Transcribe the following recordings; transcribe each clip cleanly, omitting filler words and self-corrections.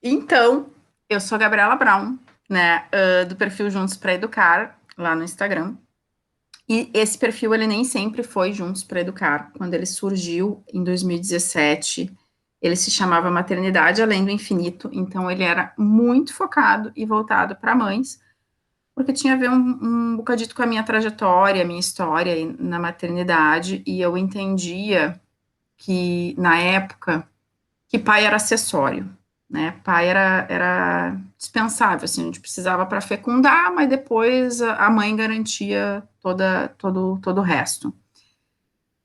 Então, eu sou a Gabriela Brown, né, do perfil Juntos para Educar, lá no Instagram. E esse perfil, ele nem sempre foi Juntos para Educar. Quando ele surgiu em 2017, ele se chamava Maternidade Além do Infinito. Então, ele era muito focado e voltado para mães, porque tinha a ver um bocadito com a minha trajetória, a minha história na maternidade. E eu entendia que, na época, que pai era acessório, né? Pai era dispensável, assim, a gente precisava para fecundar, mas depois a mãe garantia todo o resto.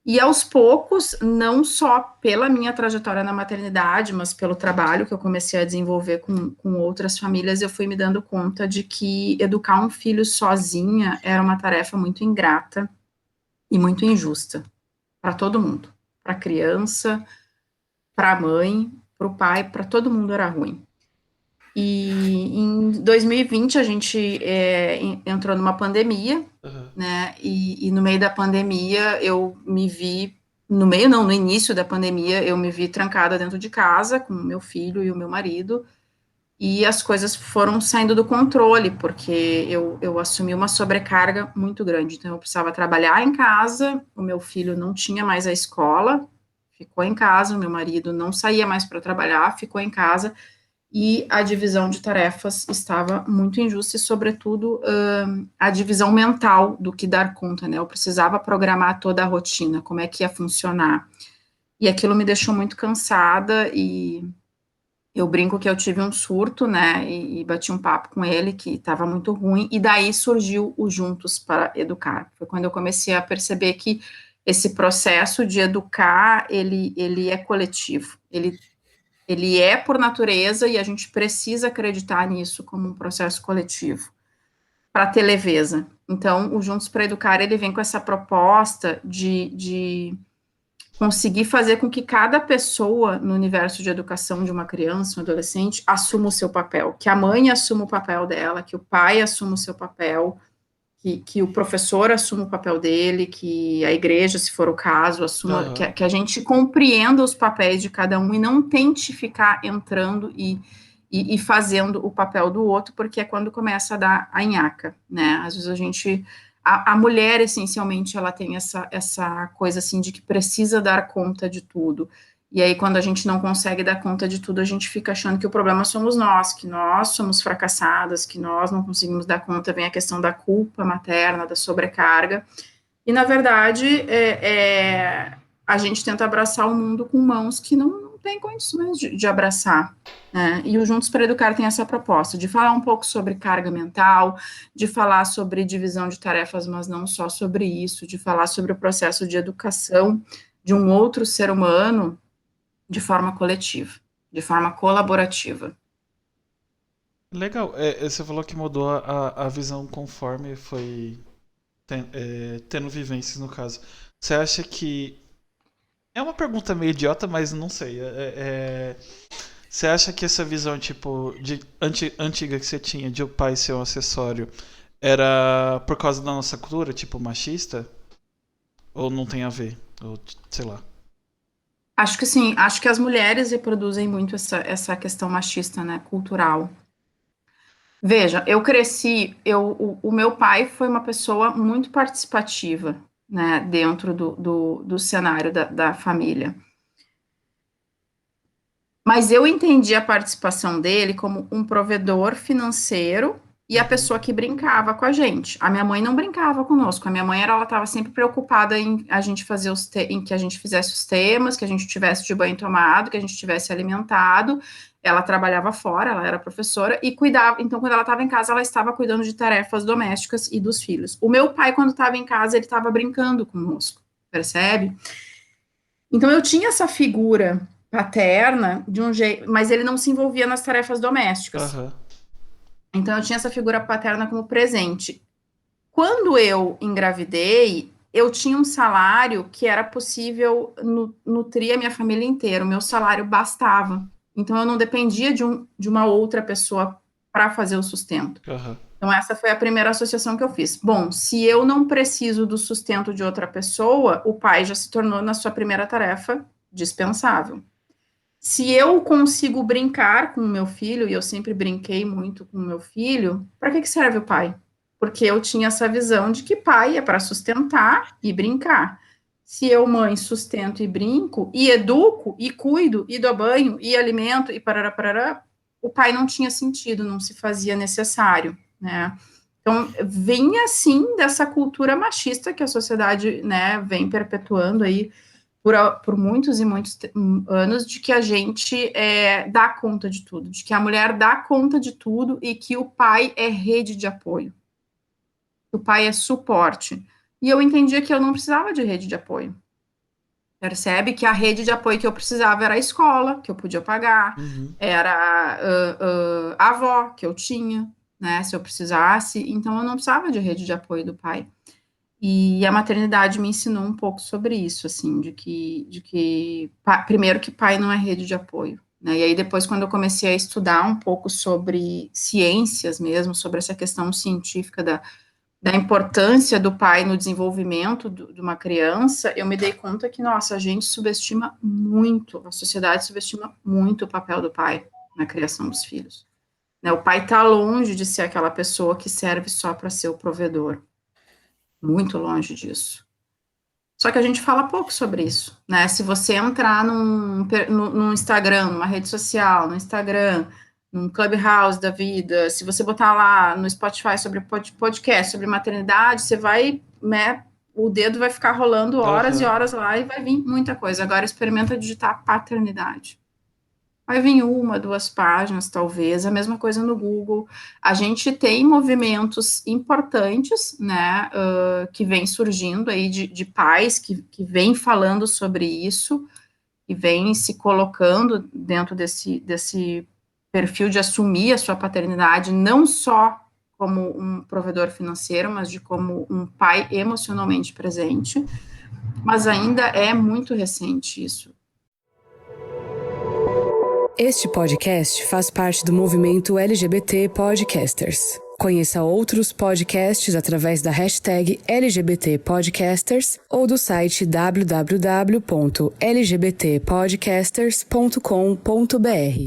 E aos poucos, não só pela minha trajetória na maternidade, mas pelo trabalho que eu comecei a desenvolver com outras famílias, eu fui me dando conta de que educar um filho sozinha era uma tarefa muito ingrata e muito injusta para todo mundo, para a criança, para a mãe, para o pai, para todo mundo era ruim. E em 2020 a gente entrou numa pandemia, Aham. né? E no meio da pandemia eu me vi, no meio não, no início da pandemia eu me vi trancada dentro de casa com o meu filho e o meu marido, e as coisas foram saindo do controle, porque eu assumi uma sobrecarga muito grande. Então eu precisava trabalhar em casa, o meu filho não tinha mais a escola, ficou em casa, o meu marido não saía mais para trabalhar, ficou em casa, e a divisão de tarefas estava muito injusta e, sobretudo, a divisão mental do que dar conta, né? Eu precisava programar toda a rotina, como é que ia funcionar. E aquilo me deixou muito cansada e eu brinco que eu tive um surto, né? E bati um papo com ele que estava muito ruim, e daí surgiu o Juntos para Educar. Foi quando eu comecei a perceber que esse processo de educar, ele é coletivo, ele é por natureza e a gente precisa acreditar nisso como um processo coletivo para ter leveza. Então, o Juntos para Educar, ele vem com essa proposta de conseguir fazer com que cada pessoa no universo de educação de uma criança, um adolescente, assuma o seu papel, que a mãe assuma o papel dela, que o pai assuma o seu papel, que o professor assuma o papel dele, que a igreja, se for o caso, assuma, Aham. que a gente compreenda os papéis de cada um e não tente ficar entrando e fazendo o papel do outro, porque é quando começa a dar a nhaca, né? Às vezes a gente. A mulher, essencialmente, ela tem essa coisa assim de que precisa dar conta de tudo. E aí, quando a gente não consegue dar conta de tudo, a gente fica achando que o problema somos nós, que nós somos fracassadas, que nós não conseguimos dar conta. Vem a questão da culpa materna, da sobrecarga. E, na verdade, a gente tenta abraçar o mundo com mãos que não têm condições de abraçar. Né? E o Juntos para Educar tem essa proposta de falar um pouco sobre carga mental, de falar sobre divisão de tarefas, mas não só sobre isso, de falar sobre o processo de educação de um outro ser humano de forma coletiva, de forma colaborativa. Legal. Você falou que mudou a visão conforme foi tendo vivências no caso. Você acha que. É uma pergunta meio idiota, mas não sei. Você acha que essa visão, tipo, antiga que você tinha de o pai ser um acessório era por causa da nossa cultura, tipo, machista? Ou não tem a ver? Ou, sei lá. Acho que sim, acho que as mulheres reproduzem muito essa questão machista, né, cultural. Veja, eu cresci, o meu pai foi uma pessoa muito participativa, né, dentro do cenário da família. Mas eu entendi a participação dele como um provedor financeiro e a Uhum. pessoa que brincava com a gente. A minha mãe não brincava conosco. A minha mãe ela estava sempre preocupada em a gente fazer em que a gente fizesse os temas, que a gente tivesse de banho tomado, que a gente tivesse alimentado. Ela trabalhava fora, ela era professora e cuidava. Então, quando ela estava em casa, ela estava cuidando de tarefas domésticas e dos filhos. O meu pai, quando estava em casa, ele estava brincando conosco, percebe? Então eu tinha essa figura paterna de um jeito, mas ele não se envolvia nas tarefas domésticas. Aham. Então eu tinha essa figura paterna como presente. Quando eu engravidei, eu tinha um salário que era possível nutrir a minha família inteira. O meu salário bastava. Então eu não dependia de uma outra pessoa para fazer o sustento. Aham. Então essa foi a primeira associação que eu fiz. Bom, se eu não preciso do sustento de outra pessoa, o pai já se tornou na sua primeira tarefa dispensável. Se eu consigo brincar com o meu filho, e eu sempre brinquei muito com o meu filho, para que serve o pai? Porque eu tinha essa visão de que pai é para sustentar e brincar. Se eu, mãe, sustento e brinco, e educo, e cuido, e dou banho, e alimento, e parará, o pai não tinha sentido, não se fazia necessário, né? Então, vinha, assim, dessa cultura machista que a sociedade, né, vem perpetuando aí por muitos e muitos anos, de que a gente dá conta de tudo, de que a mulher dá conta de tudo e que o pai é rede de apoio, que o pai é suporte. E eu entendia que eu não precisava de rede de apoio. Percebe que a rede de apoio que eu precisava era a escola, que eu podia pagar, Uhum. era a avó que eu tinha, né, se eu precisasse. Então, eu não precisava de rede de apoio do pai. E a maternidade me ensinou um pouco sobre isso, assim, primeiro que pai não é rede de apoio, né? E aí depois, quando eu comecei a estudar um pouco sobre ciências mesmo, sobre essa questão científica da importância do pai no desenvolvimento de uma criança, eu me dei conta que, nossa, a gente subestima muito, a sociedade subestima muito o papel do pai na criação dos filhos, né? O pai está longe de ser aquela pessoa que serve só para ser o provedor, muito longe disso. Só que a gente fala pouco sobre isso, né? Se você entrar num Instagram, numa rede social, no Instagram, num Clubhouse da vida, se você botar lá no Spotify sobre podcast, sobre maternidade, você vai, né? O dedo vai ficar rolando horas e Aham. horas lá e vai vir muita coisa. Agora experimenta digitar paternidade. Vai vir uma, duas páginas, talvez, a mesma coisa no Google. A gente tem movimentos importantes, né, que vem surgindo aí de pais que vêm falando sobre isso, e vêm se colocando dentro desse perfil de assumir a sua paternidade, não só como um provedor financeiro, mas de como um pai emocionalmente presente, mas ainda é muito recente isso. Este podcast faz parte do movimento LGBT Podcasters. Conheça outros podcasts através da hashtag LGBT Podcasters ou do site www.lgbtpodcasters.com.br.